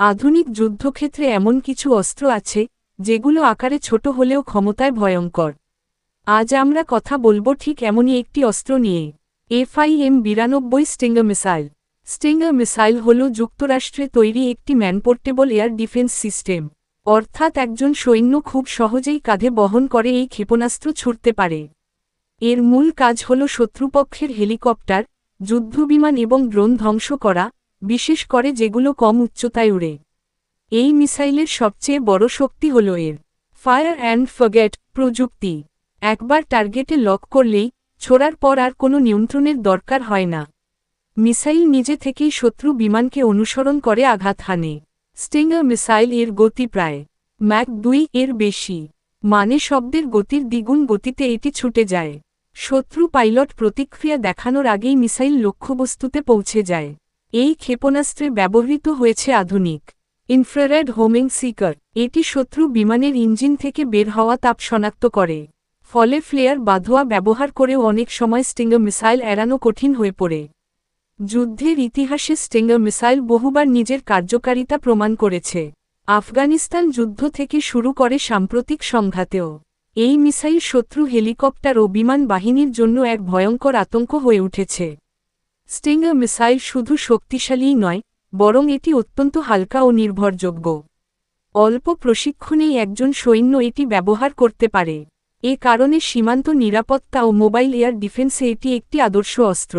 আধুনিক যুদ্ধক্ষেত্রে এমন কিছু অস্ত্র আছে যেগুলো আকারে ছোট হলেও ক্ষমতায় ভয়ঙ্কর। আজ আমরা কথা বলবো ঠিক এমনই একটি অস্ত্র নিয়ে, FIM-92 Stinger missile. Stinger missile হল যুক্তরাষ্ট্রে তৈরি একটি ম্যানপোর্টেবল এয়ার ডিফেন্স সিস্টেম, অর্থাৎ একজন সৈন্য খুব সহজেই কাঁধে বহন করে এই ক্ষেপণাস্ত্র ছুড়তে পারে। এর মূল কাজ হল শত্রুপক্ষের হেলিকপ্টার, যুদ্ধবিমান এবং ড্রোন ধ্বংস করা, বিশেষ করে যেগুলো কম উচ্চতায় উড়ে। এই মিসাইলের সবচেয়ে বড় শক্তি হল এর ফায়ার অ্যান্ড ফরগেট প্রযুক্তি। একবার টার্গেটে লক করলেই ছোড়ার পর আর কোনো নিয়ন্ত্রণের দরকার হয় না। মিসাইল নিজে থেকেই শত্রু বিমানকে অনুসরণ করে আঘাত হানে। স্টিঙ্গার মিসাইল এর গতি প্রায় ম্যাক 2 এর বেশি, মানে শব্দের গতির দ্বিগুণ গতিতে এটি ছুটে যায়। শত্রু পাইলট প্রতিক্রিয়া দেখানোর আগেই মিসাইল লক্ষ্যবস্তুতে পৌঁছে যায়। এই ক্ষেপণাস্ত্রে ব্যবহৃত হয়েছে আধুনিক ইনফ্রারেড হোমিং সিকার। এটি শত্রু বিমানের ইঞ্জিন থেকে বের হওয়া তাপ শনাক্ত করে, ফলে ফ্লেয়ার বা ধোঁয়া ব্যবহার করেও অনেক সময় স্টিঙ্গার মিসাইল এড়ানো কঠিন হয়ে পড়ে। যুদ্ধের ইতিহাসে স্টিঙ্গার মিসাইল বহুবার নিজের কার্যকারিতা প্রমাণ করেছে। আফগানিস্তান যুদ্ধ থেকে শুরু করে সাম্প্রতিক সংঘাতেও এই মিসাইল শত্রু হেলিকপ্টার ও বিমান বাহিনীর জন্য এক ভয়ঙ্কর আতঙ্ক হয়ে উঠেছে। স্টিঙ্গার মিসাইল শুধু শক্তিশালীই নয়, বরং এটি অত্যন্ত হালকা ও নির্ভরযোগ্য। অল্প প্রশিক্ষণেই একজন সৈন্য এটি ব্যবহার করতে পারে। এ কারণে সীমান্ত নিরাপত্তা ও মোবাইল এয়ার ডিফেন্সে এটি একটি আদর্শ অস্ত্র।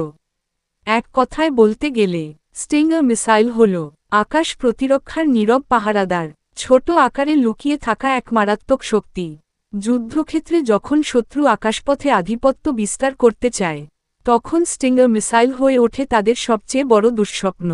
এক কথায় বলতে গেলে স্টিঙ্গার মিসাইল হল আকাশ প্রতিরক্ষার নীরব পাহারাদার, ছোট আকারে লুকিয়ে থাকা এক মারাত্মক শক্তি। যুদ্ধক্ষেত্রে যখন শত্রু আকাশপথে আধিপত্য বিস্তার করতে চায়, তখন স্টিঙ্গার মিসাইল হয়ে ওঠে তাদের সবচেয়ে বড় দুঃস্বপ্ন।